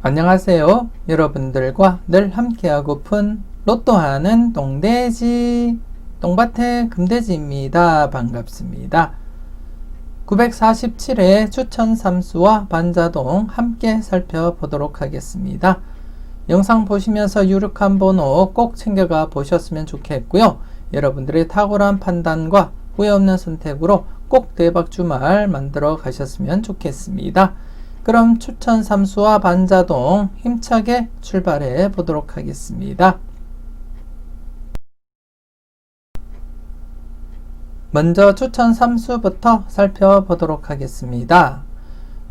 안녕하세요. 여러분들과 늘 함께하고픈 로또하는 똥돼지 똥밭의 금돼지입니다. 반갑습니다. 947회 추천 삼수와 반자동 함께 살펴보도록 하겠습니다. 영상 보시면서 유력한 번호 꼭 챙겨가 보셨으면 좋겠고요. 여러분들의 탁월한 판단과 후회 없는 선택으로 꼭 대박 주말 만들어 가셨으면 좋겠습니다. 그럼 추천 삼수와 반자동 힘차게 출발해 보도록 하겠습니다. 먼저 추천 삼수부터 살펴보도록 하겠습니다.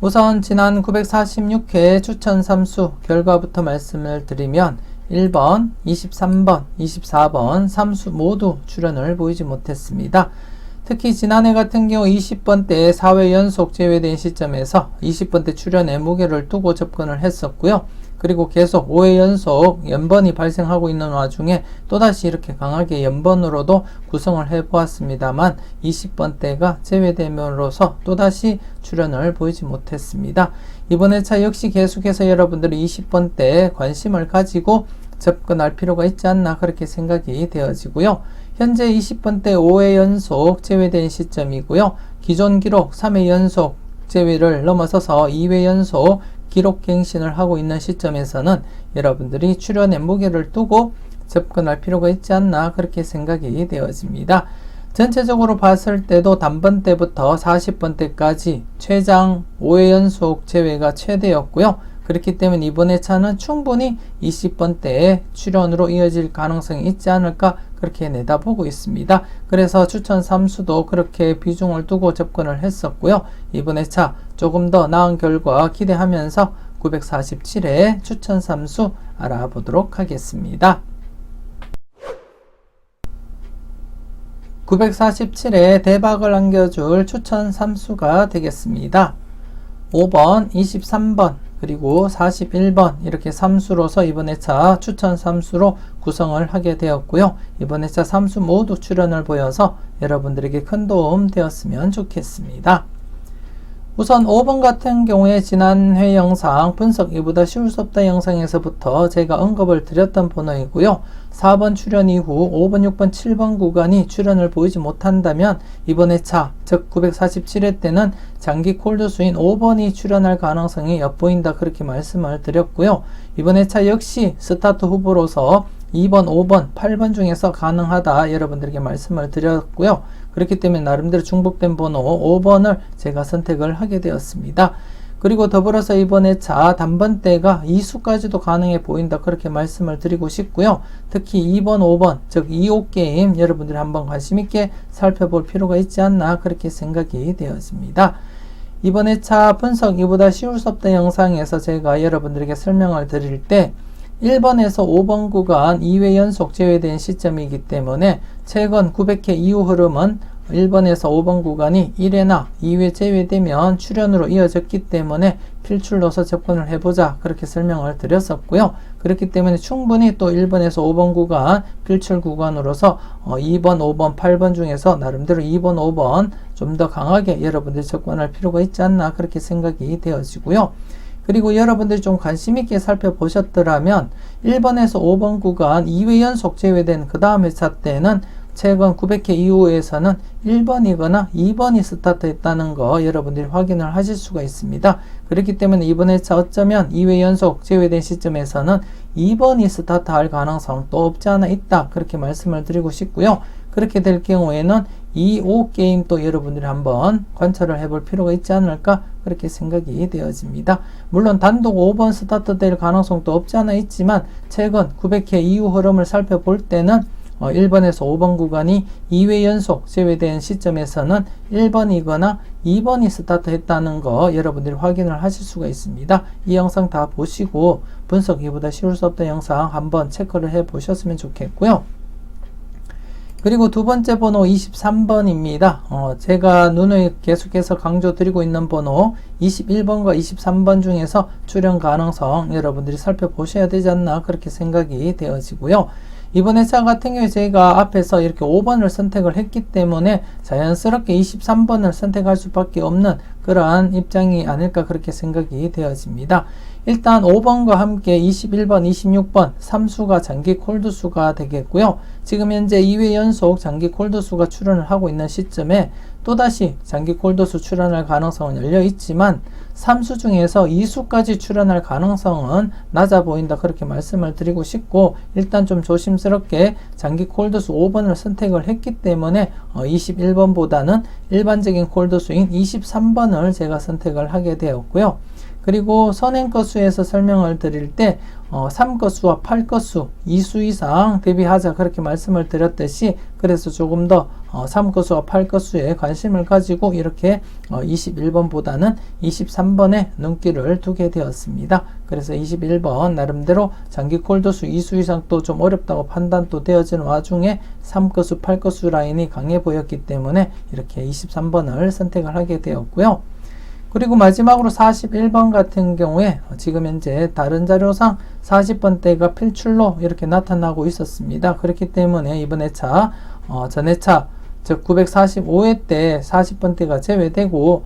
우선 지난 946회 추천 삼수 결과부터 말씀을 드리면 1번, 23번, 24번 삼수 모두 출연을 보이지 못했습니다. 특히 지난해 같은 경우 20번대 4회 연속 제외된 시점에서 20번대 출연에 무게를 두고 접근을 했었고요. 그리고 계속 5회 연속 연번이 발생하고 있는 와중에 또다시 이렇게 강하게 연번으로도 구성을 해보았습니다만 20번대가 제외됨으로써 또다시 출연을 보이지 못했습니다. 이번 회차 역시 계속해서 여러분들이 20번대에 관심을 가지고 접근할 필요가 있지 않나 그렇게 생각이 되어지고요. 현재 20번대 5회 연속 제외된 시점이고요. 기존 기록 3회 연속 제외를 넘어서서 2회 연속 기록 갱신을 하고 있는 시점에서는 여러분들이 출연의 무게를 두고 접근할 필요가 있지 않나 그렇게 생각이 되어집니다. 전체적으로 봤을 때도 단번대부터 40번대까지 최장 5회 연속 제외가 최대였고요. 그렇기 때문에 이번 회차는 충분히 20번대의 출연으로 이어질 가능성이 있지 않을까 그렇게 내다보고 있습니다. 그래서 추천 삼수도 그렇게 비중을 두고 접근을 했었고요. 이번 회차 조금 더 나은 결과 기대하면서 947회 추천 삼수 알아보도록 하겠습니다. 947회 대박을 안겨줄 추천 삼수가 되겠습니다. 5번, 23번, 그리고 41번 이렇게 삼수로서 이번 회차 추천 삼수로 구성을 하게 되었고요. 이번 회차 삼수 모두 출연을 보여서 여러분들에게 큰 도움 되었으면 좋겠습니다. 우선 5번 같은 경우에 지난 회 영상 분석 이보다 쉬울 수 없다 영상에서부터 제가 언급을 드렸던 번호이고요. 4번 출연 이후 5번, 6번, 7번 구간이 출연을 보이지 못한다면 이번 회차 즉 947회 때는 장기 콜드수인 5번이 출연할 가능성이 엿보인다 그렇게 말씀을 드렸고요. 이번 회차 역시 스타트 후보로서 2번, 5번, 8번 중에서 가능하다 여러분들에게 말씀을 드렸고요. 그렇기 때문에 나름대로 중복된 번호 5번을 제가 선택을 하게 되었습니다. 그리고 더불어서 이번 회차 단번대가 2수까지도 가능해 보인다 그렇게 말씀을 드리고 싶고요. 특히 2번, 5번 즉 2호 게임 여러분들이 한번 관심 있게 살펴볼 필요가 있지 않나 그렇게 생각이 되어집니다. 이번 회차 분석 이보다 쉬울 수 없다 영상에서 제가 여러분들에게 설명을 드릴 때 1번에서 5번 구간 2회 연속 제외된 시점이기 때문에 최근 900회 이후 흐름은 1번에서 5번 구간이 1회나 2회 제외되면 출연으로 이어졌기 때문에 필출로서 접근을 해보자 그렇게 설명을 드렸었고요. 그렇기 때문에 충분히 또 1번에서 5번 구간 필출 구간으로서 2번, 5번, 8번 중에서 나름대로 2번, 5번 좀 더 강하게 여러분들이 접근할 필요가 있지 않나 그렇게 생각이 되어지고요. 그리고 여러분들이 좀 관심 있게 살펴보셨더라면 1번에서 5번 구간 2회 연속 제외된 그 다음 회차 때는 최근 900회 이후에서는 1번이거나 2번이 스타트했다는 거 여러분들이 확인을 하실 수가 있습니다. 그렇기 때문에 이번 회차 어쩌면 2회 연속 제외된 시점에서는 2번이 스타트할 가능성 또 없지 않아 있다 그렇게 말씀을 드리고 싶고요. 그렇게 될 경우에는 2호 게임 또 여러분들이 한번 관찰을 해볼 필요가 있지 않을까 그렇게 생각이 되어집니다. 물론 단독 5번 스타트 될 가능성도 없지 않아 있지만 최근 900회 이후 흐름을 살펴볼 때는 1번에서 5번 구간이 2회 연속 제외된 시점에서는 1번이거나 2번이 스타트 했다는 거 여러분들이 확인을 하실 수가 있습니다. 이 영상 다 보시고 분석 이보다 쉬울 수 없다 영상 한번 체크를 해 보셨으면 좋겠고요. 그리고 두 번째 번호 23번입니다. 제가 누누이 계속해서 강조드리고 있는 번호 21번과 23번 중에서 출연 가능성 여러분들이 살펴보셔야 되지 않나 그렇게 생각이 되어지고요. 이번 회차 같은 경우에 저희가 앞에서 이렇게 5번을 선택을 했기 때문에 자연스럽게 23번을 선택할 수밖에 없는 그러한 입장이 아닐까 그렇게 생각이 되어집니다. 일단 5번과 함께 21번, 26번 3수가 장기 콜드수가 되겠고요. 지금 현재 2회 연속 장기 콜드수가 출현을 하고 있는 시점에 또다시 장기 콜드수 출현할 가능성은 열려 있지만 3수 중에서 2수까지 출현할 가능성은 낮아 보인다, 그렇게 말씀을 드리고 싶고, 일단 좀 조심스럽게 장기 콜드수 5번을 선택을 했기 때문에 21번보다는 일반적인 콜드수인 23번을 제가 선택을 하게 되었고요. 그리고 선행거수에서 설명을 드릴 때 3거수와 8거수 2수 이상 대비하자, 그렇게 말씀을 드렸듯이, 그래서 조금 더 3거수와 8거수에 관심을 가지고 이렇게 21번보다는 23번에 눈길을 두게 되었습니다. 그래서 21번 나름대로 장기 콜드수 2수 이상 또 좀 어렵다고 판단도 되어지는 와중에 3거수 8거수 라인이 강해 보였기 때문에 이렇게 23번을 선택을 하게 되었고요. 그리고 마지막으로 41번 같은 경우에 지금 현재 다른 자료상 40번대가 필출로 이렇게 나타나고 있었습니다. 그렇기 때문에 이번 회차, 전 회차, 즉 945회 때 40번대가 제외되고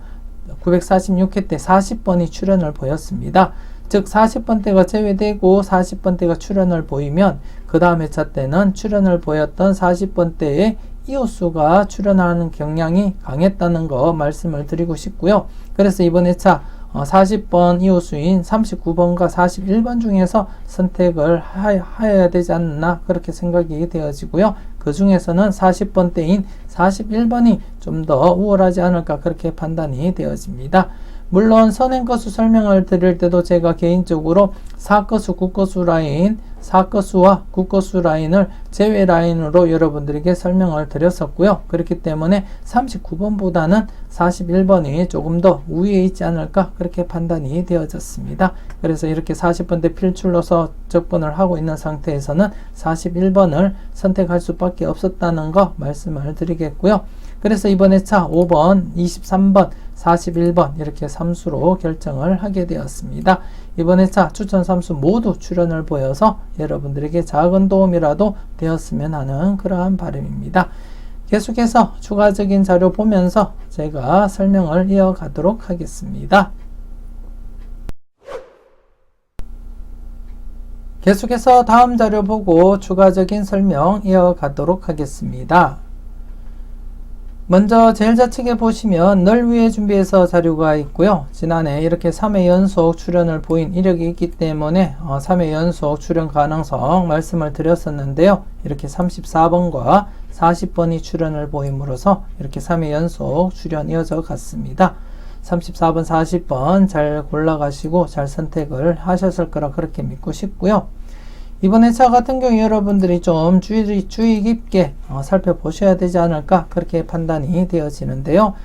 946회 때 40번이 출현을 보였습니다. 즉 40번대가 제외되고 40번대가 출현을 보이면 그 다음 회차 때는 출현을 보였던 40번대의 이호수가 출현하는 경향이 강했다는 거 말씀을 드리고 싶고요. 그래서 이번 회차 40번 이호수인 39번과 41번 중에서 선택을 하여야 되지 않나, 그렇게 생각이 되어지고요. 그 중에서는 40번대인 41번이 좀 더 우월하지 않을까, 그렇게 판단이 되어집니다. 물론 선행거수 설명을 드릴 때도 제가 개인적으로 4거수, 9거수 라인, 4거수와 9거수 라인을 제외 라인으로 여러분들에게 설명을 드렸었고요. 그렇기 때문에 39번보다는 41번이 조금 더 우위에 있지 않을까, 그렇게 판단이 되어졌습니다. 그래서 이렇게 40번대 필출로서 접근을 하고 있는 상태에서는 41번을 선택할 수밖에 없었다는 거 말씀을 드리겠고요. 그래서 이번 회차 5번, 23번, 41번 이렇게 3수로 결정을 하게 되었습니다. 이번 회차 추천 3수 모두 출현을 보여서 여러분들에게 작은 도움이라도 되었으면 하는 그러한 바람입니다. 계속해서 추가적인 자료 보면서 제가 설명을 이어가도록 하겠습니다. 계속해서 다음 자료 보고 추가적인 설명 이어가도록 하겠습니다. 먼저 제일 좌측에 보시면 널 위해 준비해서 자료가 있고요. 지난해 이렇게 3회 연속 출현을 보인 이력이 있기 때문에 3회 연속 출현 가능성 말씀을 드렸었는데요. 이렇게 34번과 40번이 출현을 보임으로써 이렇게 3회 연속 출현 이어져 갔습니다. 34번, 40번 잘 골라가시고 잘 선택을 하셨을 거라 그렇게 믿고 싶고요. 이번 회차 같은 경우 여러분들이 좀 주의 깊게 살펴보셔야 되지 않을까, 그렇게 판단이 되어지는데요.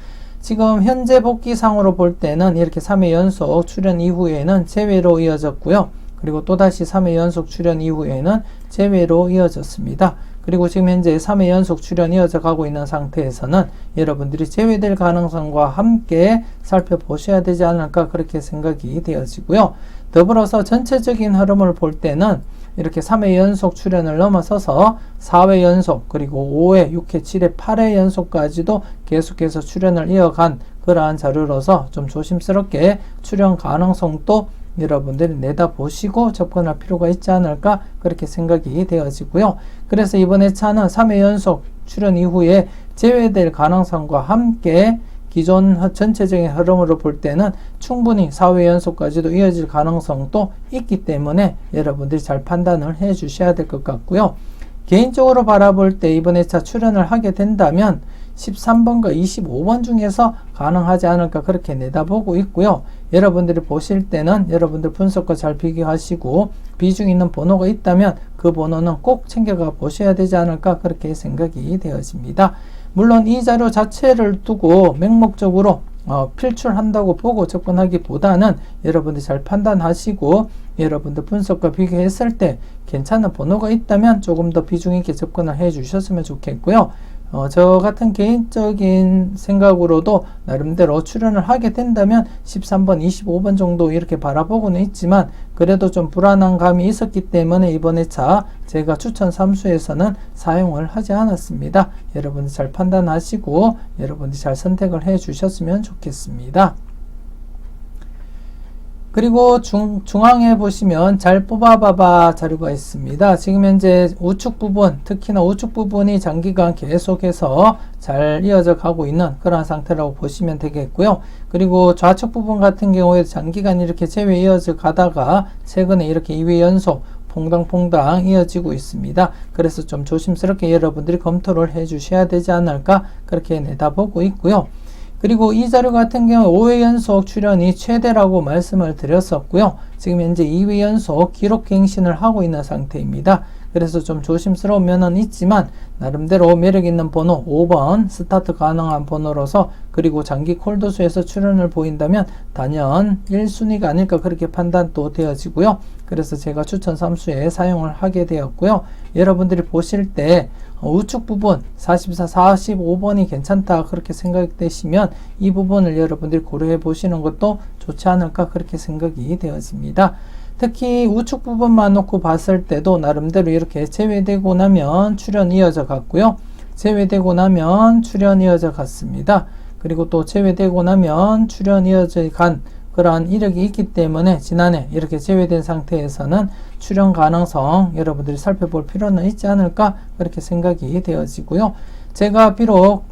지금 현재 복귀상으로 볼 때는 이렇게 3회 연속 출현 이후에는 제외로 이어졌고요. 그리고 또다시 3회 연속 출현 이후에는 제외로 이어졌습니다. 그리고 지금 현재 3회 연속 출현 이어져 가고 있는 상태에서는 여러분들이 제외될 가능성과 함께 살펴보셔야 되지 않을까, 그렇게 생각이 되어지고요. 더불어서 전체적인 흐름을 볼 때는 이렇게 3회 연속 출현을 넘어서서 4회 연속, 그리고 5회, 6회, 7회, 8회 연속까지도 계속해서 출현을 이어간 그러한 자료로서 좀 조심스럽게 출현 가능성도 여러분들이 내다보시고 접근할 필요가 있지 않을까, 그렇게 생각이 되어지고요. 그래서 이번 회차는 3회 연속 출현 이후에 제외될 가능성과 함께 기존 전체적인 흐름으로 볼 때는 충분히 4회 연속까지도 이어질 가능성도 있기 때문에 여러분들이 잘 판단을 해 주셔야 될 것 같고요. 개인적으로 바라볼 때 이번 회차 출연을 하게 된다면 13번과 25번 중에서 가능하지 않을까, 그렇게 내다보고 있고요. 여러분들이 보실 때는 여러분들 분석과 잘 비교하시고 비중 있는 번호가 있다면 그 번호는 꼭 챙겨가 보셔야 되지 않을까, 그렇게 생각이 되어집니다. 물론 이 자료 자체를 두고 맹목적으로 필출한다고 보고 접근하기보다는 여러분들 잘 판단하시고 여러분들 분석과 비교했을 때 괜찮은 번호가 있다면 조금 더 비중 있게 접근을 해 주셨으면 좋겠고요. 저 같은 개인적인 생각으로도 나름대로 출연을 하게 된다면 13번, 25번 정도 이렇게 바라보고는 있지만 그래도 좀 불안한 감이 있었기 때문에 이번 회차 제가 추천 3수에서는 사용을 하지 않았습니다. 여러분들 잘 판단하시고 여러분들 잘 선택을 해 주셨으면 좋겠습니다. 그리고 중앙에 보시면 잘 뽑아봐봐 자료가 있습니다. 지금 현재 우측 부분, 특히나 우측 부분이 장기간 계속해서 잘 이어져 가고 있는 그런 상태라고 보시면 되겠고요. 그리고 좌측 부분 같은 경우에 장기간 이렇게 제외 이어져 가다가 최근에 이렇게 2회 연속 퐁당퐁당 이어지고 있습니다. 그래서 좀 조심스럽게 여러분들이 검토를 해 주셔야 되지 않을까 그렇게 내다보고 있고요. 그리고 이 자료 같은 경우 5회 연속 출현이 최대라고 말씀을 드렸었고요. 지금 현재 2회 연속 기록 갱신을 하고 있는 상태입니다. 그래서 좀 조심스러운 면은 있지만 나름대로 매력 있는 번호 5번 스타트 가능한 번호로서 그리고 장기 콜드수에서 출현을 보인다면 단연 1순위가 아닐까 그렇게 판단도 되어지고요. 그래서 제가 추천 3수에 사용을 하게 되었고요. 여러분들이 보실 때 우측 부분 44, 45번이 괜찮다 그렇게 생각되시면 이 부분을 여러분들이 고려해 보시는 것도 좋지 않을까 그렇게 생각이 되어집니다. 특히 우측 부분만 놓고 봤을 때도 나름대로 이렇게 제외되고 나면 출현 이어져 갔고요. 제외되고 나면 출현 이어져 갔습니다. 그리고 또 제외되고 나면 출현 이어져 간 그러한 이력이 있기 때문에 지난해 이렇게 제외된 상태에서는 출현 가능성 여러분들이 살펴볼 필요는 있지 않을까 그렇게 생각이 되어지고요. 제가 비록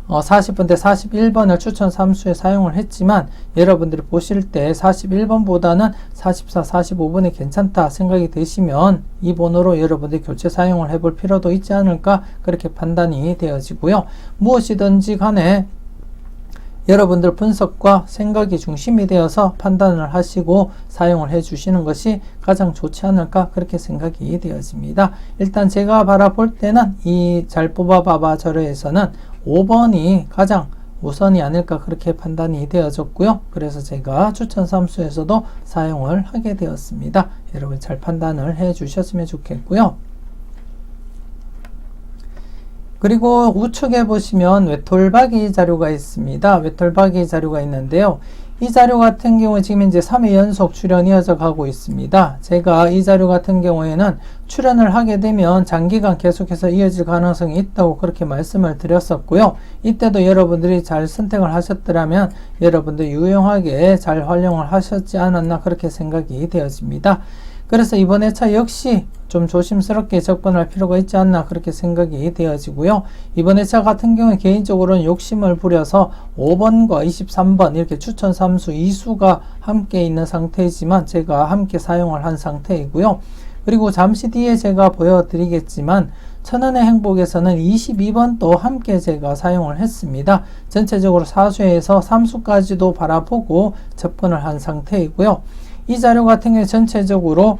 40번 대 41번을 추천 3수에 사용을 했지만 여러분들이 보실 때 41번보다는 44, 45번이 괜찮다 생각이 되시면 이 번호로 여러분들이 교체 사용을 해볼 필요도 있지 않을까 그렇게 판단이 되어지고요. 무엇이든지 간에 여러분들 분석과 생각이 중심이 되어서 판단을 하시고 사용을 해 주시는 것이 가장 좋지 않을까 그렇게 생각이 되어집니다. 일단 제가 바라볼 때는 이 잘 뽑아봐봐 자료에서는 5번이 가장 우선이 아닐까 그렇게 판단이 되어졌고요. 그래서 제가 추천 3수에서도 사용을 하게 되었습니다. 여러분 잘 판단을 해 주셨으면 좋겠고요. 그리고 우측에 보시면 외톨박이 자료가 있습니다. 외톨박이 자료가 있는데요. 이 자료 같은 경우에 지금 이제 3회 연속 출현이 이어져 가고 있습니다. 제가 이 자료 같은 경우에는 출현을 하게 되면 장기간 계속해서 이어질 가능성이 있다고 그렇게 말씀을 드렸었고요. 이때도 여러분들이 잘 선택을 하셨더라면 여러분들 유용하게 잘 활용을 하셨지 않았나 그렇게 생각이 되어집니다. 그래서 이번 회차 역시 좀 조심스럽게 접근할 필요가 있지 않나 그렇게 생각이 되어지고요. 이번 회차 같은 경우에 개인적으로는 욕심을 부려서 5번과 23번 이렇게 추천 3수 2수가 함께 있는 상태이지만 제가 함께 사용을 한 상태이고요. 그리고 잠시 뒤에 제가 보여드리겠지만 천안의 행복에서는 22번도 함께 제가 사용을 했습니다. 전체적으로 4수에서 3수까지도 바라보고 접근을 한 상태이고요. 이 자료 같은 경우 전체적으로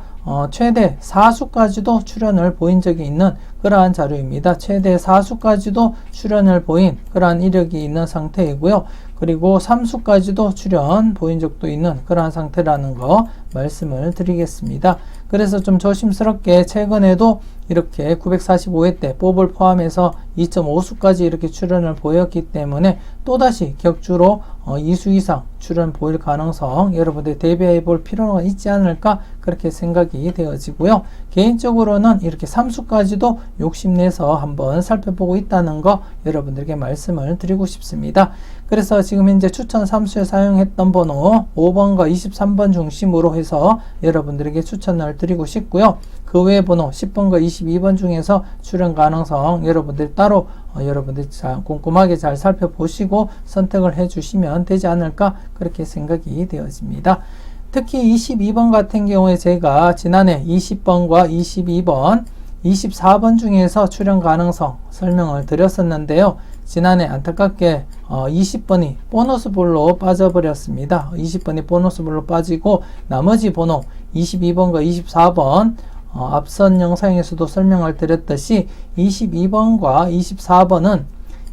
최대 4수까지도 출현을 보인 적이 있는 그러한 자료입니다. 최대 4수까지도 출현을 보인 그러한 이력이 있는 상태이고요. 그리고 3수까지도 출현 보인 적도 있는 그러한 상태라는 거 말씀을 드리겠습니다. 그래서 좀 조심스럽게 최근에도 이렇게 945회 때 뽑을 포함해서 2.5수까지 이렇게 출현을 보였기 때문에 또다시 격주로 2수 이상 출현 보일 가능성 여러분들 대비해 볼 필요가 있지 않을까 그렇게 생각이 되어지고요. 개인적으로는 이렇게 3수까지도 욕심내서 한번 살펴보고 있다는 거 여러분들에게 말씀을 드리고 싶습니다. 그래서 지금 현재 추천 3수에 사용했던 번호 5번과 23번 중심으로 해서 여러분들에게 추천을 드리고 싶고요. 그 외의 번호 10번과 22번 중에서 출현 가능성 여러분들이 따로 여러분들이 꼼꼼하게 잘 살펴보시고 선택을 해 주시면 되지 않을까 그렇게 생각이 되어집니다. 특히 22번 같은 경우에 제가 지난해 20번과 22번, 24번 중에서 출현 가능성 설명을 드렸었는데요. 지난해 안타깝게 20번이 보너스볼로 빠져버렸습니다. 20번이 보너스볼로 빠지고 나머지 번호 22번과 24번 앞선 영상에서도 설명을 드렸듯이 22번과 24번은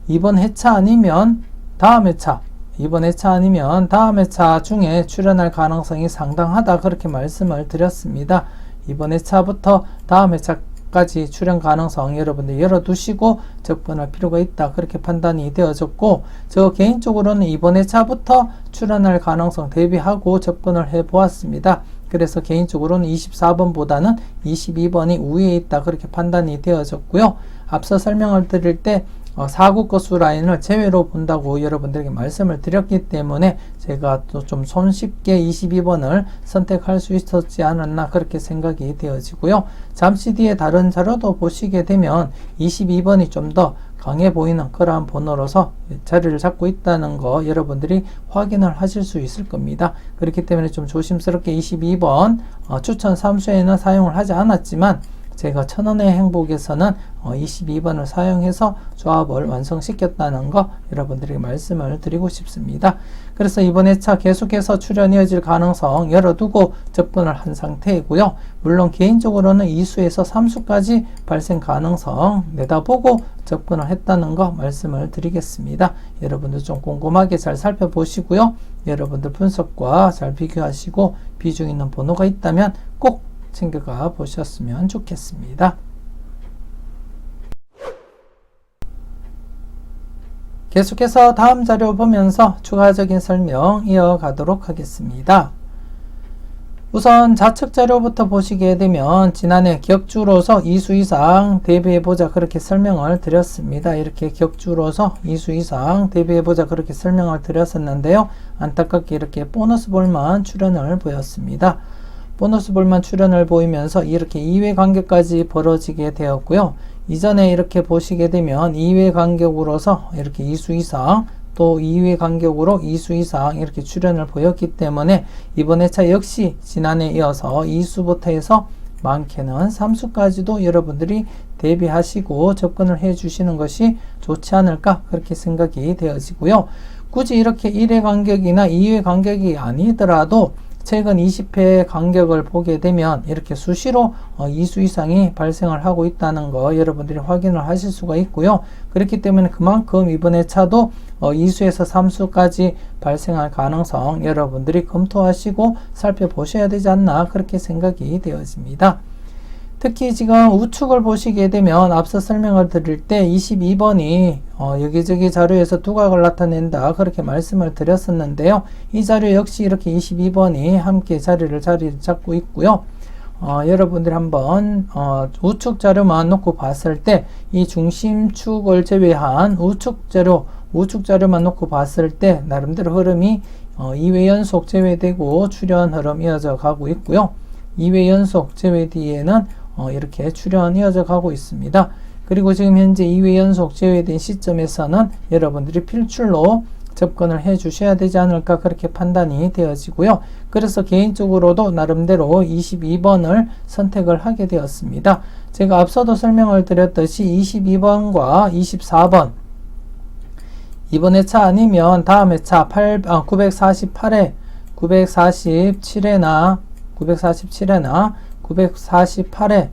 이번 회차 아니면 다음 회차 이번 회차 아니면 다음 회차 중에 출현할 가능성이 상당하다 그렇게 말씀을 드렸습니다. 이번 회차부터 다음 회차까지 출현 가능성 여러분들 열어두시고 접근할 필요가 있다 그렇게 판단이 되어졌고 저 개인적으로는 이번 회차부터 출현할 가능성 대비하고 접근을 해 보았습니다. 그래서 개인적으로는 24번보다는 22번이 우위에 있다 그렇게 판단이 되어졌고요. 앞서 설명을 드릴 때 사구 건수 라인을 제외로 본다고 여러분들에게 말씀을 드렸기 때문에 제가 또 좀 손쉽게 22번을 선택할 수 있었지 않았나 그렇게 생각이 되어지고요. 잠시 뒤에 다른 자료도 보시게 되면 22번이 좀 더 강해 보이는 그러한 번호로서 자리를 잡고 있다는 거 여러분들이 확인을 하실 수 있을 겁니다. 그렇기 때문에 좀 조심스럽게 22번 추천 삼수에는 사용을 하지 않았지만 제가 천원의 행복에서는 22번을 사용해서 조합을 완성시켰다는 거 여러분들에게 말씀을 드리고 싶습니다. 그래서 이번 회차 계속해서 출현 이어질 가능성 열어두고 접근을 한 상태이고요. 물론 개인적으로는 2수에서 3수까지 발생 가능성 내다보고 접근을 했다는 거 말씀을 드리겠습니다. 여러분들 좀 꼼꼼하게 잘 살펴보시고요. 여러분들 분석과 잘 비교하시고 비중 있는 번호가 있다면 꼭 챙겨가 보셨으면 좋겠습니다. 계속해서 다음 자료 보면서 추가적인 설명 이어가도록 하겠습니다. 우선 좌측 자료부터 보시게 되면 지난해 격주로서 2수 이상 대비해보자 그렇게 설명을 드렸습니다. 이렇게 격주로서 2수 이상 대비해보자 그렇게 설명을 드렸었는데요. 안타깝게 이렇게 보너스 볼만 출현을 보였습니다. 보너스 볼만 출현을 보이면서 이렇게 2회 간격까지 벌어지게 되었고요. 이전에 이렇게 보시게 되면 2회 간격으로서 이렇게 2수 이상 또 2회 간격으로 2수 이상 이렇게 출현을 보였기 때문에 이번 회차 역시 지난해 이어서 2수부터 해서 많게는 3수까지도 여러분들이 대비하시고 접근을 해 주시는 것이 좋지 않을까 그렇게 생각이 되어지고요. 굳이 이렇게 1회 간격이나 2회 간격이 아니더라도 최근 20회 간격을 보게 되면 이렇게 수시로 2수 이상이 발생을 하고 있다는 거 여러분들이 확인을 하실 수가 있고요. 그렇기 때문에 그만큼 이번 회차도 2수에서 3수까지 발생할 가능성 여러분들이 검토하시고 살펴보셔야 되지 않나 그렇게 생각이 되어집니다. 특히 지금 우측을 보시게 되면 앞서 설명을 드릴 때 22번이 여기저기 자료에서 두각을 나타낸다 그렇게 말씀을 드렸었는데요. 이 자료 역시 이렇게 22번이 함께 자리를 잡고 있고요. 여러분들이 한번 우측 자료만 놓고 봤을 때 이 중심축을 제외한 우측 자료만 놓고 봤을 때 나름대로 흐름이 2회 연속 제외되고 출현 흐름 이어져 가고 있고요. 2회 연속 제외 뒤에는 이렇게 출현 이어져 가고 있습니다. 그리고 지금 현재 2회 연속 제외된 시점에서는 여러분들이 필출로 접근을 해 주셔야 되지 않을까 그렇게 판단이 되어지고요. 그래서 개인적으로도 나름대로 22번을 선택을 하게 되었습니다. 제가 앞서도 설명을 드렸듯이 22번과 24번 이번 회차 아니면 다음 회차 947회 947회나 948회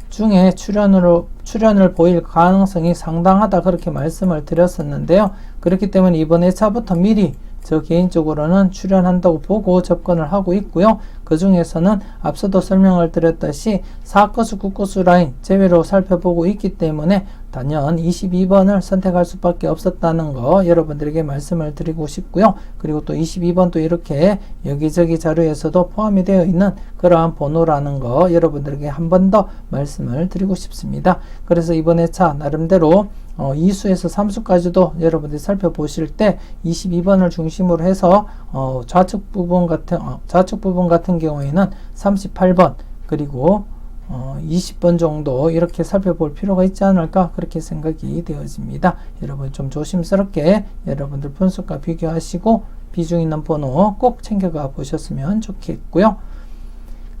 중에 출현을 보일 가능성이 상당하다 그렇게 말씀을 드렸었는데요. 그렇기 때문에 이번 회차부터 미리 저 개인적으로는 출현한다고 보고 접근을 하고 있고요. 그 중에서는 앞서도 설명을 드렸듯이 4거수 9거수 라인 제외로 살펴보고 있기 때문에 단연 22번을 선택할 수밖에 없었다는 거 여러분들에게 말씀을 드리고 싶고요. 그리고 또 22번도 이렇게 여기저기 자료에서도 포함이 되어 있는 그러한 번호라는 거 여러분들에게 한 번 더 말씀을 드리고 싶습니다. 그래서 이번 회차 나름대로 2수에서 3수까지도 여러분들이 살펴보실 때 22번을 중심으로 해서 좌측 부분 같은 경우에는 38번 그리고 20번 정도 이렇게 살펴볼 필요가 있지 않을까 그렇게 생각이 되어집니다. 여러분 좀 조심스럽게 여러분들 분석과 비교하시고 비중 있는 번호 꼭 챙겨가 보셨으면 좋겠고요.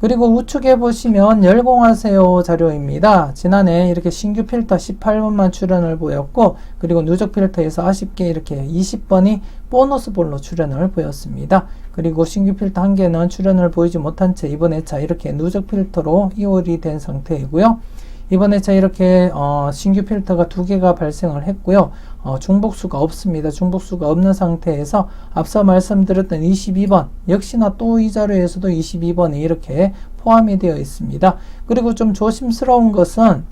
그리고 우측에 보시면 열공하세요 자료입니다. 지난해 이렇게 신규 필터 18번만 출현을 보였고 그리고 누적 필터에서 아쉽게 이렇게 20번이 보너스 볼로 출현을 보였습니다. 그리고 신규 필터 한 개는 출현을 보이지 못한 채 이번 회차 이렇게 누적 필터로 이월이 된 상태이고요. 이번 회차 이렇게 신규 필터가 2개가 발생을 했고요. 중복수가 없습니다. 중복수가 없는 상태에서 앞서 말씀드렸던 22번 역시나 또 이 자료에서도 22번이 이렇게 포함이 되어 있습니다. 그리고 좀 조심스러운 것은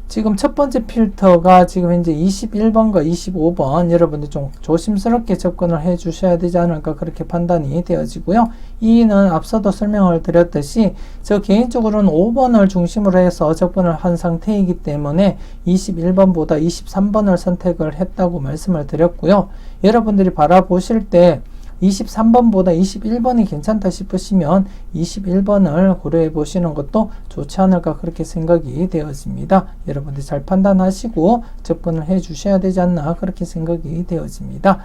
지금 첫 번째 필터가 지금 현재 21번과 25번 여러분들 좀 조심스럽게 접근을 해 주셔야 되지 않을까 그렇게 판단이 되어지고요. 2는 앞서도 설명을 드렸듯이 저 개인적으로는 5번을 중심으로 해서 접근을 한 상태이기 때문에 21번보다 23번을 선택을 했다고 말씀을 드렸고요. 여러분들이 바라보실 때 23번보다 21번이 괜찮다 싶으시면 21번을 고려해 보시는 것도 좋지 않을까 그렇게 생각이 되어집니다. 여러분들 잘 판단하시고 접근을 해 주셔야 되지 않나 그렇게 생각이 되어집니다.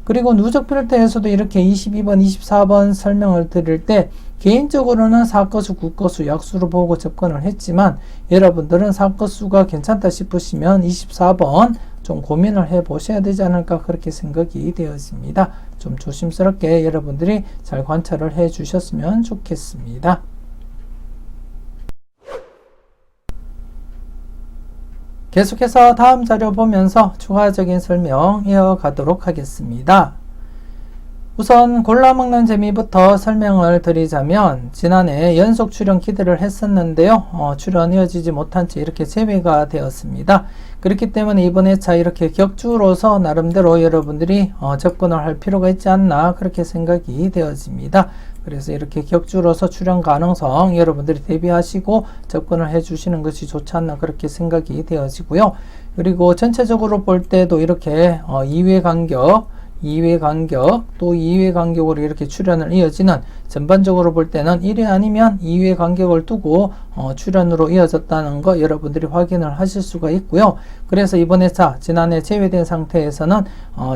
그리고 누적 필터에서도 이렇게 22번, 24번 설명을 드릴 때 개인적으로는 사거수, 국거수, 약수로 보고 접근을 했지만 여러분들은 사거수가 괜찮다 싶으시면 24번 좀 고민을 해 보셔야 되지 않을까 그렇게 생각이 되어집니다. 좀 조심스럽게 여러분들이 잘 관찰을 해 주셨으면 좋겠습니다. 계속해서 다음 자료 보면서 추가적인 설명 이어가도록 하겠습니다. 우선 골라먹는 재미부터 설명을 드리자면 지난해 연속 출연 기대를 했었는데요. 출연 이어지지 못한 채 이렇게 제외가 되었습니다. 그렇기 때문에 이번 회차 이렇게 격주로서 나름대로 여러분들이 접근을 할 필요가 있지 않나 그렇게 생각이 되어집니다. 그래서 이렇게 격주로서 출연 가능성 여러분들이 대비하시고 접근을 해 주시는 것이 좋지 않나 그렇게 생각이 되어지고요. 그리고 전체적으로 볼 때도 이렇게 2회 간격 또 2회 간격으로 이렇게 출연을 이어지는 전반적으로 볼 때는 1회 아니면 2회 간격을 두고 출연으로 이어졌다는 거 여러분들이 확인을 하실 수가 있고요. 그래서 이번 회차 지난해 제외된 상태에서는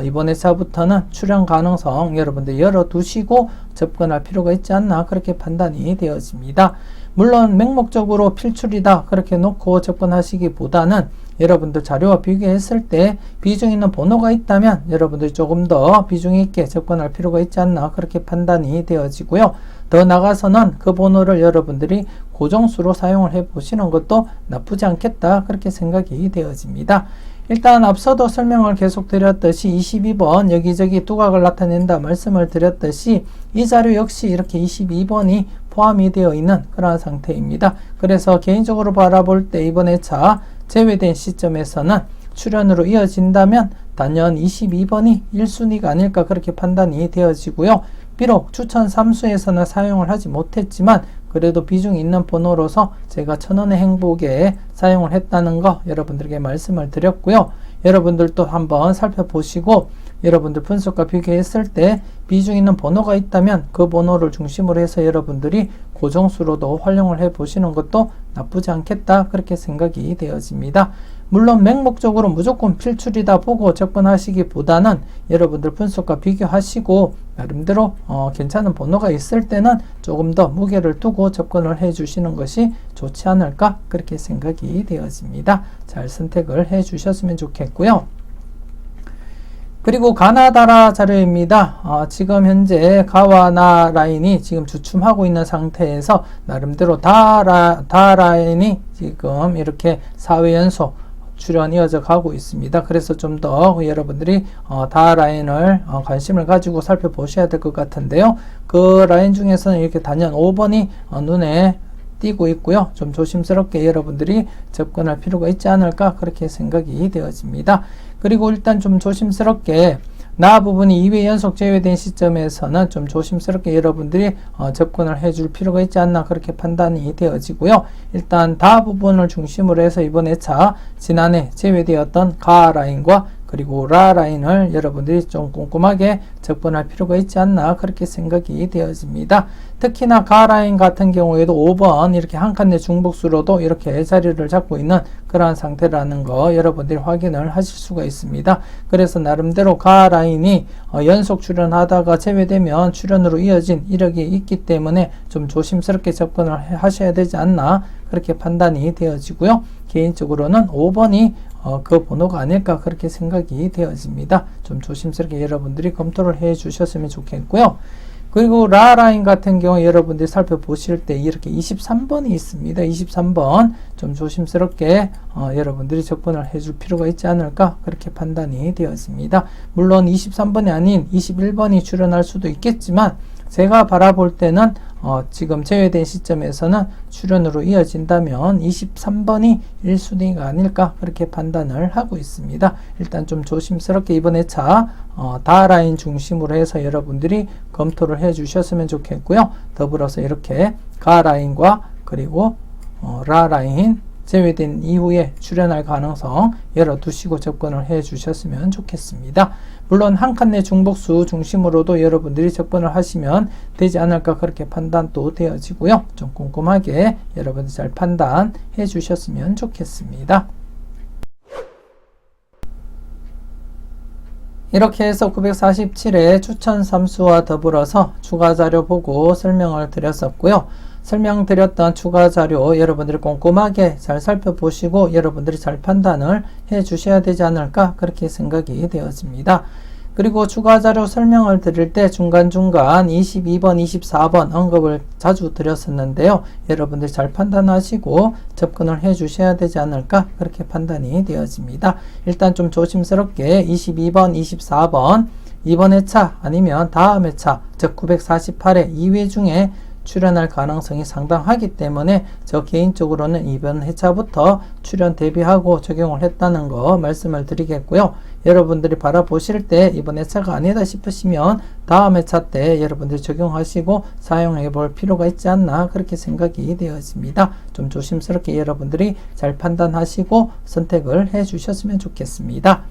이번 회차부터는 출연 가능성 여러분들 열어두시고 접근할 필요가 있지 않나 그렇게 판단이 되어집니다. 물론 맹목적으로 필출이다 그렇게 놓고 접근하시기보다는 여러분들 자료와 비교했을 때 비중 있는 번호가 있다면 여러분들이 조금 더 비중 있게 접근할 필요가 있지 않나 그렇게 판단이 되어지고요. 더 나가서는 그 번호를 여러분들이 고정수로 사용을 해 보시는 것도 나쁘지 않겠다 그렇게 생각이 되어집니다. 일단 앞서도 설명을 계속 드렸듯이 22번 여기저기 두각을 나타낸다 말씀을 드렸듯이 이 자료 역시 이렇게 22번이 포함이 되어 있는 그런 상태입니다. 그래서 개인적으로 바라볼 때 이번 회차 제외된 시점에서는 출연으로 이어진다면 단연 22번이 1순위가 아닐까 그렇게 판단이 되어지고요. 비록 추천 3수에서는 사용을 하지 못했지만 그래도 비중 있는 번호로서 제가 천원의 행복에 사용을 했다는 거 여러분들에게 말씀을 드렸고요. 여러분들도 한번 살펴보시고 여러분들 분석과 비교했을 때 비중 있는 번호가 있다면 그 번호를 중심으로 해서 여러분들이 고정수로도 활용을 해 보시는 것도 나쁘지 않겠다 그렇게 생각이 되어집니다. 물론 맹목적으로 무조건 필출이다 보고 접근하시기보다는 여러분들 분석과 비교하시고 나름대로 괜찮은 번호가 있을 때는 조금 더 무게를 두고 접근을 해 주시는 것이 좋지 않을까 그렇게 생각이 되어집니다. 잘 선택을 해 주셨으면 좋겠고요. 그리고 가나다라 자료입니다. 지금 현재 가와 나 라인이 지금 주춤하고 있는 상태에서 나름대로 다 라인이 지금 이렇게 4회 연속 출연 이어져 가고 있습니다. 그래서 좀 더 여러분들이 다 라인을 관심을 가지고 살펴보셔야 될 것 같은데요. 그 라인 중에서는 이렇게 단연 5번이 눈에 띄고 있고요. 좀 조심스럽게 여러분들이 접근할 필요가 있지 않을까 그렇게 생각이 되어집니다. 그리고 일단 좀 조심스럽게 나 부분이 2회 연속 제외된 시점에서는 좀 조심스럽게 여러분들이 접근을 해줄 필요가 있지 않나 그렇게 판단이 되어지고요. 일단 다 부분을 중심으로 해서 이번 회차 지난해 제외되었던 가 라인과 그리고 라 라인을 여러분들이 좀 꼼꼼하게 접근할 필요가 있지 않나 그렇게 생각이 되어집니다. 특히나 가 라인 같은 경우에도 5번 이렇게 한 칸의 중복수로도 이렇게 자리를 잡고 있는 그러한 상태라는 거 여러분들이 확인을 하실 수가 있습니다. 그래서 나름대로 가 라인이 연속 출연하다가 제외되면 출연으로 이어진 이력이 있기 때문에 좀 조심스럽게 접근을 하셔야 되지 않나 그렇게 판단이 되어지고요. 개인적으로는 5번이 그 번호가 아닐까 그렇게 생각이 되어집니다. 좀 조심스럽게 여러분들이 검토를 해 주셨으면 좋겠고요. 그리고 라 라인 같은 경우 여러분들이 살펴보실 때 이렇게 23번이 있습니다. 23번 좀 조심스럽게 여러분들이 접근을 해줄 필요가 있지 않을까 그렇게 판단이 되어집니다. 물론 23번이 아닌 21번이 출연할 수도 있겠지만 제가 바라볼 때는 지금 제외된 시점에서는 출연으로 이어진다면 23번이 1순위가 아닐까 그렇게 판단을 하고 있습니다. 일단 좀 조심스럽게 이번 회차 다라인 중심으로 해서 여러분들이 검토를 해 주셨으면 좋겠고요. 더불어서 이렇게 가라인과 그리고 라라인 제외된 이후에 출연할 가능성 열어두시고 접근을 해 주셨으면 좋겠습니다. 물론 한 칸내 중복수 중심으로도 여러분들이 접근을 하시면 되지 않을까 그렇게 판단도 되어지고요. 좀 꼼꼼하게 여러분들 잘 판단해 주셨으면 좋겠습니다. 이렇게 해서 947회 추천 삼수와 더불어서 추가 자료 보고 설명을 드렸었고요. 설명드렸던 추가 자료 여러분들이 꼼꼼하게 잘 살펴보시고 여러분들이 잘 판단을 해 주셔야 되지 않을까 그렇게 생각이 되어집니다. 그리고 추가 자료 설명을 드릴 때 중간중간 22번, 24번 언급을 자주 드렸었는데요. 여러분들이 잘 판단하시고 접근을 해 주셔야 되지 않을까 그렇게 판단이 되어집니다. 일단 좀 조심스럽게 22번, 24번 이번 회차 아니면 다음 회차 즉 948회 2회 중에 출연할 가능성이 상당하기 때문에 저 개인적으로는 이번 회차부터 출연 대비하고 적용을 했다는 거 말씀을 드리겠고요. 여러분들이 바라보실 때 이번 회차가 아니다 싶으시면 다음 회차 때 여러분들이 적용하시고 사용해 볼 필요가 있지 않나 그렇게 생각이 되어집니다. 좀 조심스럽게 여러분들이 잘 판단하시고 선택을 해 주셨으면 좋겠습니다.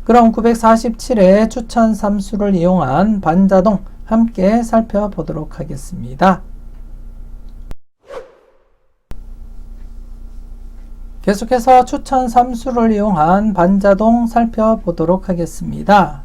그럼 947회 추천 삼수를 이용한 반자동 함께 살펴보도록 하겠습니다. 계속해서 추천 삼수를 이용한 반자동 살펴보도록 하겠습니다.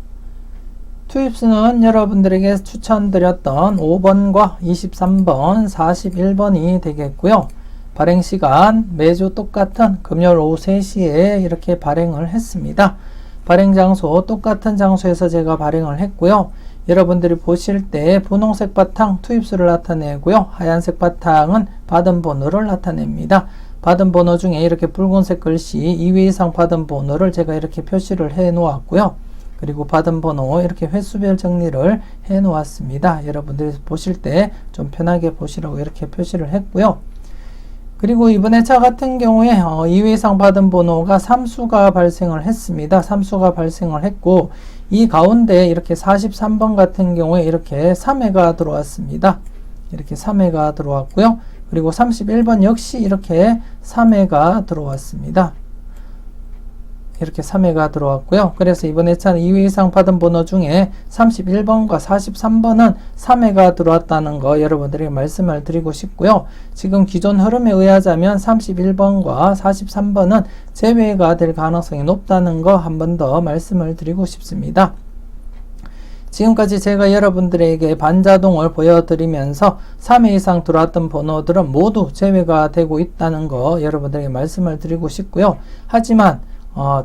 투입수는 여러분들에게 추천드렸던 5번과 23번, 41번이 되겠고요. 발행시간 매주 똑같은 금요일 오후 3시에 이렇게 발행을 했습니다. 발행 장소 똑같은 장소에서 제가 발행을 했고요. 여러분들이 보실 때 분홍색 바탕 투입수를 나타내고요. 하얀색 바탕은 받은 번호를 나타냅니다. 받은 번호 중에 이렇게 붉은색 글씨 2회 이상 받은 번호를 제가 이렇게 표시를 해 놓았고요. 그리고 받은 번호 이렇게 횟수별 정리를 해 놓았습니다. 여러분들이 보실 때 좀 편하게 보시라고 이렇게 표시를 했고요. 그리고 이번 회차 같은 경우에 2회 이상 받은 번호가 3수가 발생을 했습니다. 3수가 발생을 했고 이 가운데 이렇게 43번 같은 경우에 이렇게 3회가 들어왔습니다. 이렇게 3회가 들어왔고요. 그리고 31번 역시 이렇게 3회가 들어왔습니다. 이렇게 3회가 들어왔고요. 그래서 이번 회차는 2회 이상 받은 번호 중에 31번과 43번은 3회가 들어왔다는 거 여러분들에게 말씀을 드리고 싶고요. 지금 기존 흐름에 의하자면 31번과 43번은 제외가 될 가능성이 높다는 거 한 번 더 말씀을 드리고 싶습니다. 지금까지 제가 여러분들에게 반자동을 보여드리면서 3회 이상 들어왔던 번호들은 모두 제외가 되고 있다는 거 여러분들에게 말씀을 드리고 싶고요. 하지만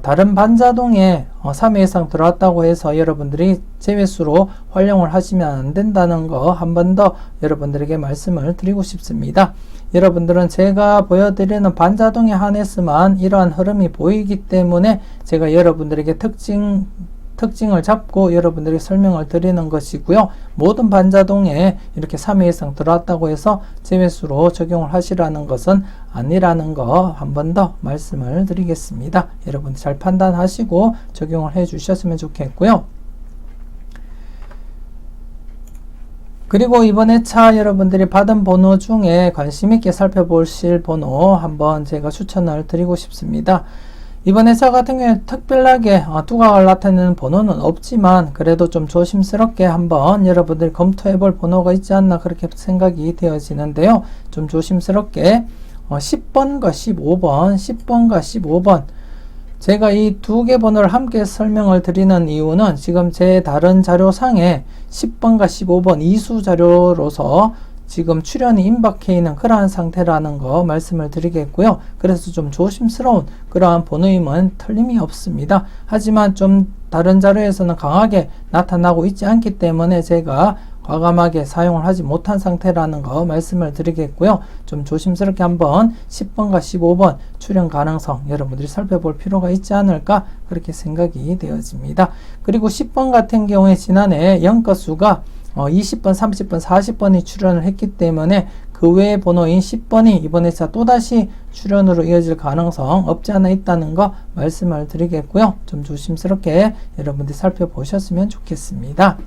다른 반자동에 3회 이상 들어왔다고 해서 여러분들이 제외수로 활용을 하시면 안 된다는 거 한 번 더 여러분들에게 말씀을 드리고 싶습니다. 여러분들은 제가 보여드리는 반자동에 한해서만 이러한 흐름이 보이기 때문에 제가 여러분들에게 특징을 잡고 여러분들에게 설명을 드리는 것이고요. 모든 반자동에 이렇게 3회 이상 들어왔다고 해서 제외수로 적용을 하시라는 것은 아니라는 거 한 번 더 말씀을 드리겠습니다. 여러분 잘 판단하시고 적용을 해 주셨으면 좋겠고요. 그리고 이번 회차 여러분들이 받은 번호 중에 관심 있게 살펴보실 번호 한번 제가 추천을 드리고 싶습니다. 이번 회차 같은 경우에 특별하게 두각을 나타내는 번호는 없지만 그래도 좀 조심스럽게 한번 여러분들 검토해 볼 번호가 있지 않나 그렇게 생각이 되어지는데요. 좀 조심스럽게 10번과 15번, 10번과 15번 제가 이 두 개 번호를 함께 설명을 드리는 이유는 지금 제 다른 자료상에 10번과 15번 이수 자료로서 지금 출연이 임박해 있는 그러한 상태라는 거 말씀을 드리겠고요. 그래서 좀 조심스러운 그러한 번호임은 틀림이 없습니다. 하지만 좀 다른 자료에서는 강하게 나타나고 있지 않기 때문에 제가 과감하게 사용을 하지 못한 상태라는 거 말씀을 드리겠고요. 좀 조심스럽게 한번 10번과 15번 출연 가능성 여러분들이 살펴볼 필요가 있지 않을까 그렇게 생각이 되어집니다. 그리고 10번 같은 경우에 지난해 영가수가 20번, 30번, 40번이 출연을 했기 때문에 그 외의 번호인 10번이 이번 회차 또다시 출연으로 이어질 가능성 없지 않아 있다는 거 말씀을 드리겠고요. 좀 조심스럽게 여러분들이 살펴보셨으면 좋겠습니다.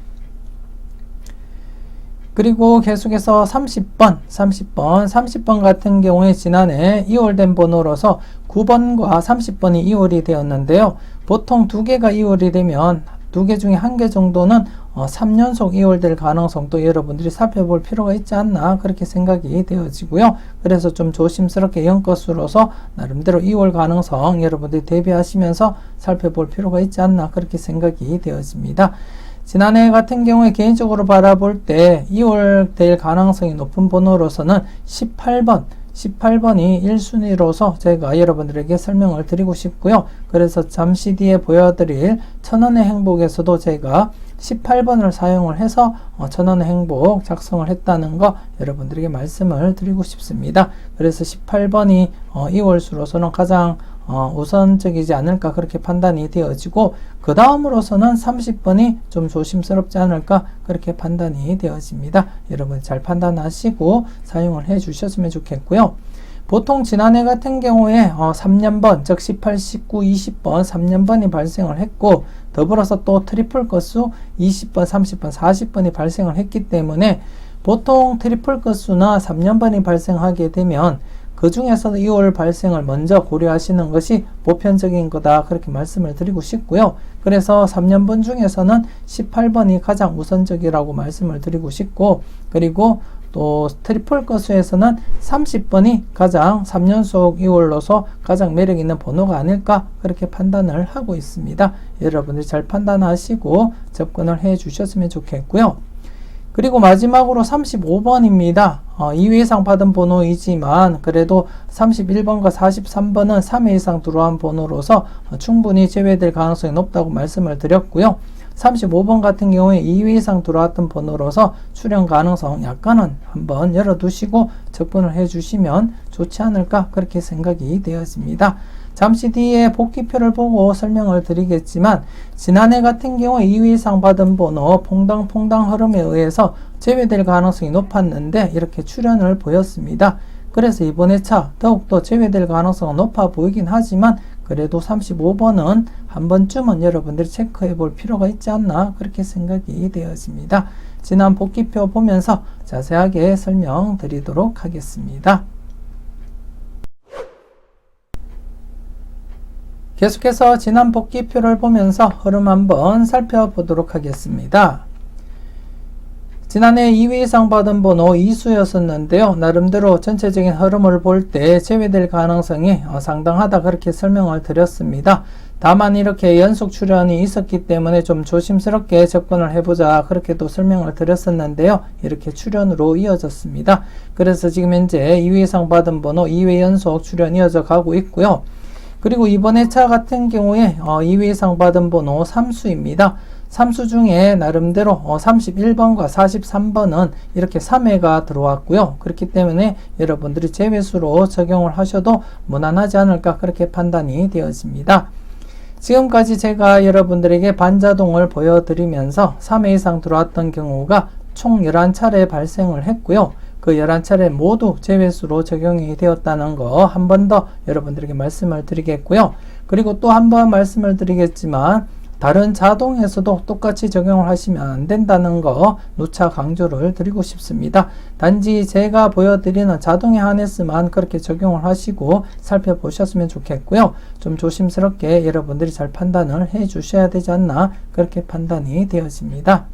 그리고 계속해서 30번 같은 경우에 지난해 2월 된 번호로서 9번과 30번이 2월이 되었는데요. 보통 2개가 2월이 되면 2개 중에 1개 정도는 3연속 2월 될 가능성도 여러분들이 살펴볼 필요가 있지 않나 그렇게 생각이 되어지고요. 그래서 좀 조심스럽게 연것으로서 나름대로 2월 가능성 여러분들이 대비하시면서 살펴볼 필요가 있지 않나 그렇게 생각이 되어집니다. 지난해 같은 경우에 개인적으로 바라볼 때 2월 될 가능성이 높은 번호로서는 18번이 1순위로서 제가 여러분들에게 설명을 드리고 싶고요. 그래서 잠시 뒤에 보여드릴 천원의 행복에서도 제가 18번을 사용을 해서 천원의 행복 작성을 했다는 거 여러분들에게 말씀을 드리고 싶습니다. 그래서 18번이 2월수로서는 가장 우선적이지 않을까 그렇게 판단이 되어지고 그 다음으로서는 30번이 좀 조심스럽지 않을까 그렇게 판단이 되어집니다. 여러분 잘 판단하시고 사용을 해 주셨으면 좋겠고요. 보통 지난해 같은 경우에 3년번 즉 18, 19, 20번 3년번이 발생을 했고 더불어서 또 트리플 건수 20번, 30번, 40번이 발생을 했기 때문에 보통 트리플 건수나 3년번이 발생하게 되면 그 중에서도 2월 발생을 먼저 고려하시는 것이 보편적인 거다 그렇게 말씀을 드리고 싶고요. 그래서 3년번 중에서는 18번이 가장 우선적이라고 말씀을 드리고 싶고 그리고 또 트리플 건수에서는 30번이 가장 3연속 2월로서 가장 매력 있는 번호가 아닐까 그렇게 판단을 하고 있습니다. 여러분들이 잘 판단하시고 접근을 해 주셨으면 좋겠고요. 그리고 마지막으로 35번입니다. 2회 이상 받은 번호이지만 그래도 31번과 43번은 3회 이상 들어온 번호로서 충분히 제외될 가능성이 높다고 말씀을 드렸고요. 35번 같은 경우에 2회 이상 들어왔던 번호로서 출연 가능성 약간은 한번 열어두시고 접근을 해주시면 좋지 않을까 그렇게 생각이 되어집니다. 잠시 뒤에 복귀표를 보고 설명을 드리겠지만 지난해 같은 경우에 2회 이상 받은 번호 퐁당퐁당 흐름에 의해서 제외될 가능성이 높았는데 이렇게 출연을 보였습니다. 그래서 이번 회차 더욱더 제외될 가능성은 높아 보이긴 하지만 그래도 35번은 한 번쯤은 여러분들이 체크해 볼 필요가 있지 않나 그렇게 생각이 되어집니다. 지난 복귀표 보면서 자세하게 설명드리도록 하겠습니다. 계속해서 지난 복귀표를 보면서 흐름 한번 살펴보도록 하겠습니다. 지난해 2회 이상 받은 번호 이수였었는데요. 나름대로 전체적인 흐름을 볼 때 제외될 가능성이 상당하다 그렇게 설명을 드렸습니다. 다만 이렇게 연속 출연이 있었기 때문에 좀 조심스럽게 접근을 해보자 그렇게 또 설명을 드렸었는데요. 이렇게 출연으로 이어졌습니다. 그래서 지금 현재 2회 이상 받은 번호 2회 연속 출연 이어져 가고 있고요. 그리고 이번 회차 같은 경우에 2회 이상 받은 번호 3수입니다. 3수 중에 나름대로 31번과 43번은 이렇게 3회가 들어왔고요. 그렇기 때문에 여러분들이 제외수로 적용을 하셔도 무난하지 않을까 그렇게 판단이 되어집니다. 지금까지 제가 여러분들에게 반자동을 보여드리면서 3회 이상 들어왔던 경우가 총 11차례 발생을 했고요. 그 11차례 모두 제외수로 적용이 되었다는 거 한 번 더 여러분들에게 말씀을 드리겠고요. 그리고 또 한 번 말씀을 드리겠지만 다른 자동에서도 똑같이 적용을 하시면 안 된다는 거 누차 강조를 드리고 싶습니다. 단지 제가 보여드리는 자동에 한해서만 그렇게 적용을 하시고 살펴보셨으면 좋겠고요. 좀 조심스럽게 여러분들이 잘 판단을 해 주셔야 되지 않나 그렇게 판단이 되어집니다.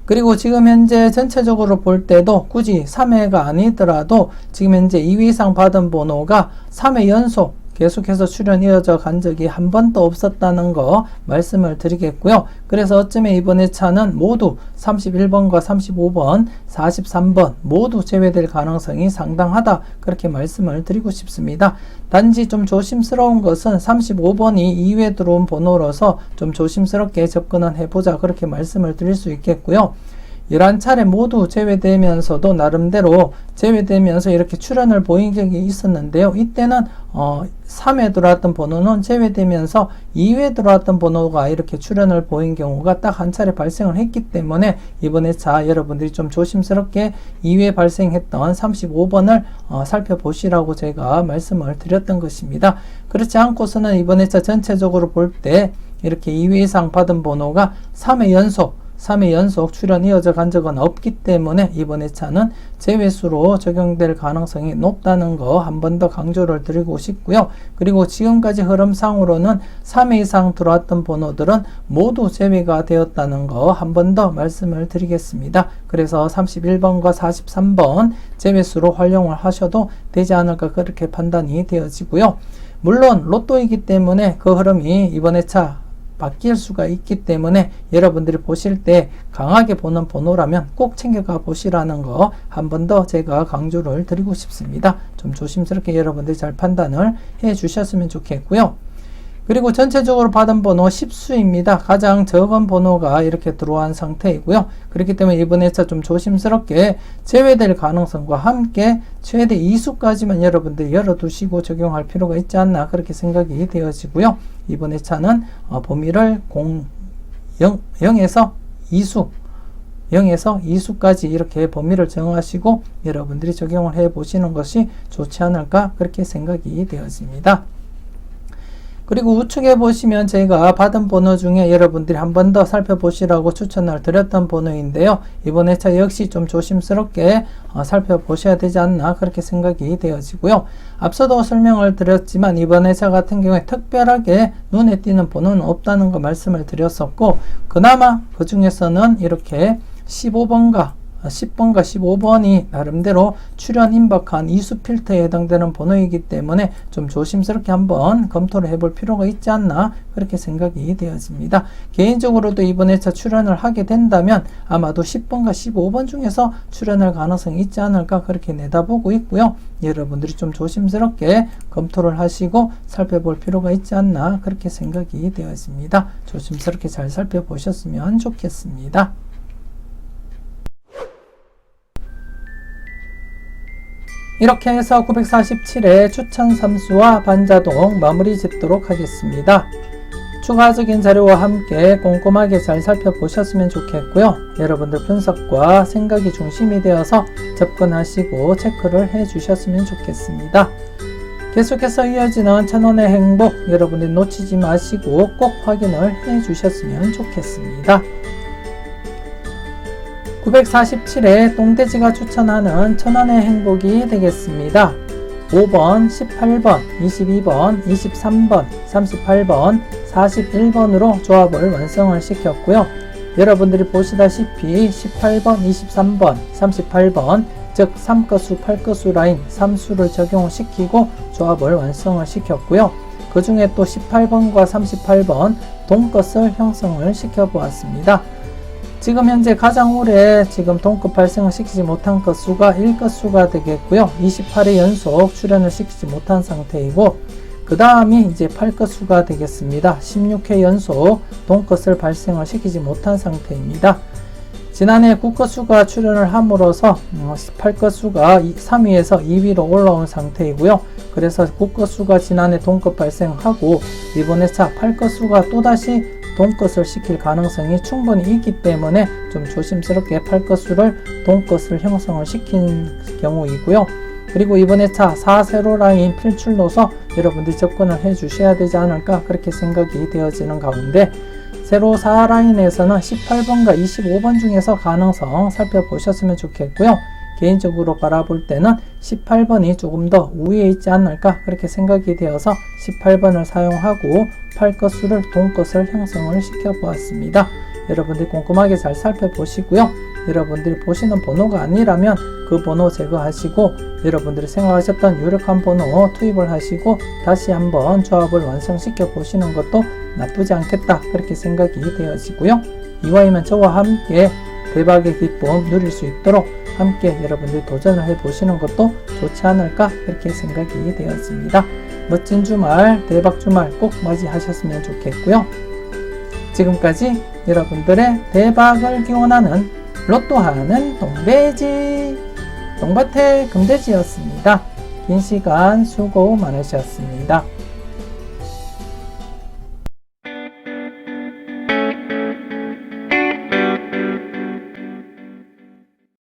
그리고 지금 현재 전체적으로 볼 때도 굳이 3회가 아니더라도 지금 현재 2회 이상 받은 번호가 3회 연속 계속해서 출연 이어져 간 적이 한 번도 없었다는 거 말씀을 드리겠고요. 그래서 어쩌면 이번 회차는 모두 31번과 35번, 43번 모두 제외될 가능성이 상당하다 그렇게 말씀을 드리고 싶습니다. 단지 좀 조심스러운 것은 35번이 2회 들어온 번호로서 좀 조심스럽게 접근을 해보자 그렇게 말씀을 드릴 수 있겠고요. 11차례 모두 제외되면서도 나름대로 제외되면서 이렇게 출현을 보인 적이 있었는데요. 이때는 3회 들어왔던 번호는 제외되면서 2회 들어왔던 번호가 이렇게 출현을 보인 경우가 딱 한 차례 발생을 했기 때문에 이번에 여러분들이 좀 조심스럽게 2회 발생했던 35번을 살펴보시라고 제가 말씀을 드렸던 것입니다. 그렇지 않고서는 이번에 전체적으로 볼 때 이렇게 2회 이상 받은 번호가 3회 연속 출현 이어져 간 적은 없기 때문에 이번 회차는 제외수로 적용될 가능성이 높다는 거 한 번 더 강조를 드리고 싶고요. 그리고 지금까지 흐름상으로는 3회 이상 들어왔던 번호들은 모두 제외가 되었다는 거 한 번 더 말씀을 드리겠습니다. 그래서 31번과 43번 제외수로 활용을 하셔도 되지 않을까 그렇게 판단이 되어지고요. 물론 로또이기 때문에 그 흐름이 이번 회차 바뀔 수가 있기 때문에 여러분들이 보실 때 강하게 보는 번호라면 꼭 챙겨가 보시라는 거 한 번 더 제가 강조를 드리고 싶습니다. 좀 조심스럽게 여러분들이 잘 판단을 해 주셨으면 좋겠고요. 그리고 전체적으로 받은 번호 10수입니다. 가장 적은 번호가 이렇게 들어온 상태이고요. 그렇기 때문에 이번 회차 좀 조심스럽게 제외될 가능성과 함께 최대 2수까지만 여러분들 열어두시고 적용할 필요가 있지 않나 그렇게 생각이 되어지고요. 이번 회차는 범위를 0에서 2수까지 이렇게 범위를 정하시고 여러분들이 적용을 해 보시는 것이 좋지 않을까 그렇게 생각이 되어집니다. 그리고 우측에 보시면 제가 받은 번호 중에 여러분들이 한 번 더 살펴보시라고 추천을 드렸던 번호인데요. 이번 회차 역시 좀 조심스럽게 살펴보셔야 되지 않나 그렇게 생각이 되어지고요. 앞서도 설명을 드렸지만 이번 회차 같은 경우에 특별하게 눈에 띄는 번호는 없다는 거 말씀을 드렸었고 그나마 그 중에서는 이렇게 10번과 15번이 나름대로 출현 임박한 이수 필터에 해당되는 번호이기 때문에 좀 조심스럽게 한번 검토를 해볼 필요가 있지 않나 그렇게 생각이 되어집니다. 개인적으로도 이번 회차 출현을 하게 된다면 아마도 10번과 15번 중에서 출현할 가능성이 있지 않을까 그렇게 내다보고 있고요. 여러분들이 좀 조심스럽게 검토를 하시고 살펴볼 필요가 있지 않나 그렇게 생각이 되어집니다. 조심스럽게 잘 살펴보셨으면 좋겠습니다. 이렇게 해서 947회 추천 3수와 반자동 마무리 짓도록 하겠습니다. 추가적인 자료와 함께 꼼꼼하게 잘 살펴보셨으면 좋겠고요. 여러분들 분석과 생각이 중심이 되어서 접근하시고 체크를 해 주셨으면 좋겠습니다. 계속해서 이어지는 천원의 행복 여러분들 놓치지 마시고 꼭 확인을 해 주셨으면 좋겠습니다. 947회 똥돼지가 추천하는 천원의 행복이 되겠습니다. 5번, 18번, 22번, 23번, 38번, 41번으로 조합을 완성을 시켰고요. 여러분들이 보시다시피 18번, 23번, 38번 즉 3끝수, 8끝수 라인 3수를 적용시키고 조합을 완성을 시켰고요. 그 중에 또 18번과 38번 동끝을 형성을 시켜보았습니다. 지금 현재 가장 오래 동끝 발생을 시키지 못한 끝수가 1끝수가 되겠고요. 28회 연속 출현을 시키지 못한 상태이고 그 다음이 이제 8끝수가 되겠습니다. 16회 연속 동끝을 발생을 시키지 못한 상태입니다. 지난해 9끝수가 출현을 함으로써 8끝수가 3위에서 2위로 올라온 상태이고요. 그래서 9끝수가 지난해 동끝 발생하고 이번 회차 8끝수가 또다시 동끝을 시킬 가능성이 충분히 있기 때문에 좀 조심스럽게 8끝수를 동끝을 형성을 시킨 경우이고요. 그리고 이번 회차 4세로 라인 필출로서 여러분들이 접근을 해 주셔야 되지 않을까 그렇게 생각이 되어지는 가운데 세로 4라인에서는 18번과 25번 중에서 가능성 살펴보셨으면 좋겠고요. 개인적으로 바라볼 때는 18번이 조금 더 우위에 있지 않을까 그렇게 생각이 되어서 18번을 사용하고 8끝수를 동끝을 형성을 시켜 보았습니다. 여러분들이 꼼꼼하게 잘 살펴보시고요. 여러분들이 보시는 번호가 아니라면 그 번호 제거하시고 여러분들이 생각하셨던 유력한 번호 투입을 하시고 다시 한번 조합을 완성시켜 보시는 것도 나쁘지 않겠다 그렇게 생각이 되어지고요. 이와이면 저와 함께 대박의 기쁨 누릴 수 있도록 함께 여러분들이 도전을 해보시는 것도 좋지 않을까 그렇게 생각이 되었습니다. 멋진 주말, 대박 주말 꼭 맞이하셨으면 좋겠고요. 지금까지 여러분들의 대박을 기원하는 로또 하는 똥돼지. 똥밭의 금돼지였습니다. 긴 시간 수고 많으셨습니다.